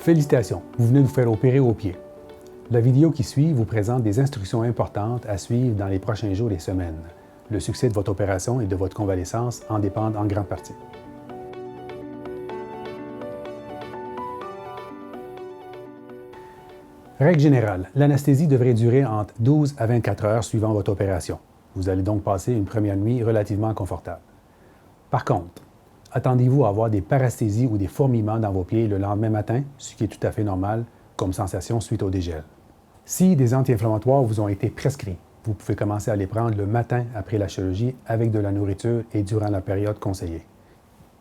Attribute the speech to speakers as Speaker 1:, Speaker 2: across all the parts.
Speaker 1: Félicitations, vous venez de vous faire opérer au pied. La vidéo qui suit vous présente des instructions importantes à suivre dans les prochains jours et semaines. Le succès de votre opération et de votre convalescence en dépendent en grande partie. Règle générale, l'anesthésie devrait durer entre 12 à 24 heures suivant votre opération. Vous allez donc passer une première nuit relativement confortable. Par contre, attendez-vous à avoir des paresthésies ou des fourmillements dans vos pieds le lendemain matin, ce qui est tout à fait normal comme sensation suite au dégel. Si des anti-inflammatoires vous ont été prescrits, vous pouvez commencer à les prendre le matin après la chirurgie avec de la nourriture et durant la période conseillée.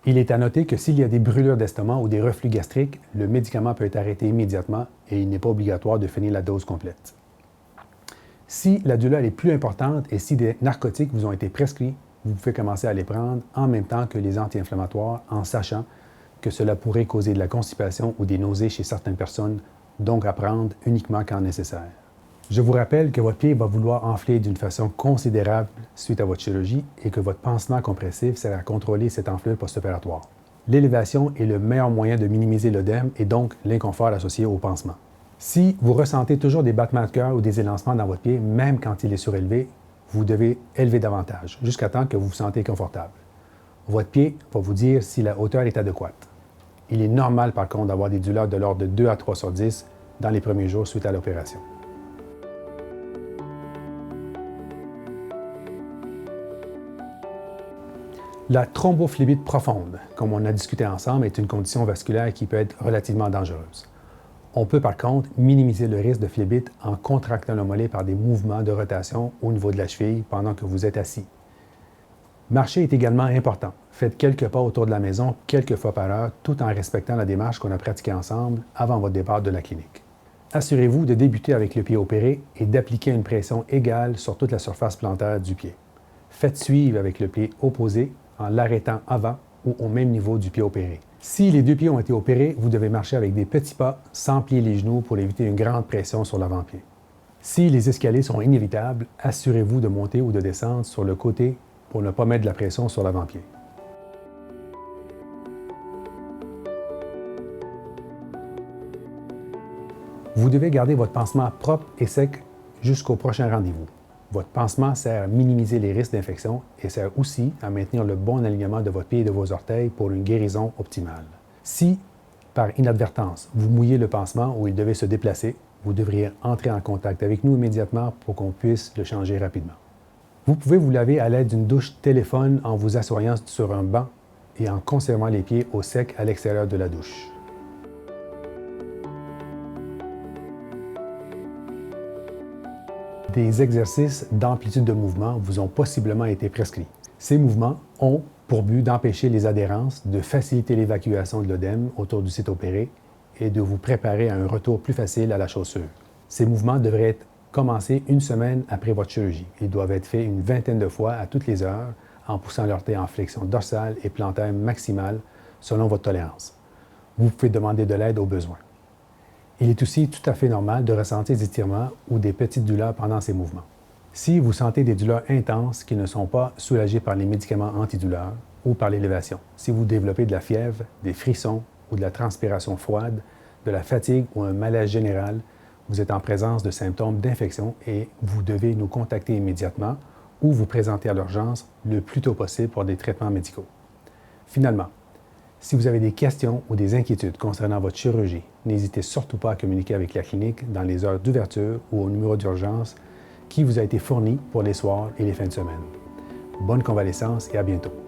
Speaker 1: Il est à noter que s'il y a des brûlures d'estomac ou des reflux gastriques, le médicament peut être arrêté immédiatement et il n'est pas obligatoire de finir la dose complète. Si la douleur est plus importante et si des narcotiques vous ont été prescrits, vous pouvez commencer à les prendre en même temps que les anti-inflammatoires en sachant que cela pourrait causer de la constipation ou des nausées chez certaines personnes, donc à prendre uniquement quand nécessaire. Je vous rappelle que votre pied va vouloir enfler d'une façon considérable suite à votre chirurgie et que votre pansement compressif sert à contrôler cette enflure post-opératoire. L'élévation est le meilleur moyen de minimiser l'œdème et donc l'inconfort associé au pansement. Si vous ressentez toujours des battements de cœur ou des élancements dans votre pied, même quand il est surélevé, vous devez élever davantage, jusqu'à temps que vous vous sentez confortable. Votre pied va vous dire si la hauteur est adéquate. Il est normal par contre d'avoir des douleurs de l'ordre de 2 à 3 sur 10 dans les premiers jours suite à l'opération. La thrombophlébite profonde, comme on a discuté ensemble, est une condition vasculaire qui peut être relativement dangereuse. On peut par contre minimiser le risque de phlébite en contractant le mollet par des mouvements de rotation au niveau de la cheville pendant que vous êtes assis. Marcher est également important. Faites quelques pas autour de la maison quelques fois par heure tout en respectant la démarche qu'on a pratiquée ensemble avant votre départ de la clinique. Assurez-vous de débuter avec le pied opéré et d'appliquer une pression égale sur toute la surface plantaire du pied. Faites suivre avec le pied opposé en l'arrêtant avant ou au même niveau du pied opéré. Si les deux pieds ont été opérés, vous devez marcher avec des petits pas sans plier les genoux pour éviter une grande pression sur l'avant-pied. Si les escaliers sont inévitables, assurez-vous de monter ou de descendre sur le côté pour ne pas mettre de la pression sur l'avant-pied. Vous devez garder votre pansement propre et sec jusqu'au prochain rendez-vous. Votre pansement sert à minimiser les risques d'infection et sert aussi à maintenir le bon alignement de votre pied et de vos orteils pour une guérison optimale. Si, par inadvertance, vous mouillez le pansement ou il devait se déplacer, vous devriez entrer en contact avec nous immédiatement pour qu'on puisse le changer rapidement. Vous pouvez vous laver à l'aide d'une douche téléphone en vous assoyant sur un banc et en conservant les pieds au sec à l'extérieur de la douche. Des exercices d'amplitude de mouvement vous ont possiblement été prescrits. Ces mouvements ont pour but d'empêcher les adhérences, de faciliter l'évacuation de l'œdème autour du site opéré et de vous préparer à un retour plus facile à la chaussure. Ces mouvements devraient être commencés une semaine après votre chirurgie. Ils doivent être faits une vingtaine de fois à toutes les heures en poussant l'orteil en flexion dorsale et plantaire maximale selon votre tolérance. Vous pouvez demander de l'aide au besoin. Il est aussi tout à fait normal de ressentir des étirements ou des petites douleurs pendant ces mouvements. Si vous sentez des douleurs intenses qui ne sont pas soulagées par les médicaments antidouleurs ou par l'élévation, si vous développez de la fièvre, des frissons ou de la transpiration froide, de la fatigue ou un malaise général, vous êtes en présence de symptômes d'infection et vous devez nous contacter immédiatement ou vous présenter à l'urgence le plus tôt possible pour des traitements médicaux. Finalement, si vous avez des questions ou des inquiétudes concernant votre chirurgie, n'hésitez surtout pas à communiquer avec la clinique dans les heures d'ouverture ou au numéro d'urgence qui vous a été fourni pour les soirs et les fins de semaine. Bonne convalescence et à bientôt.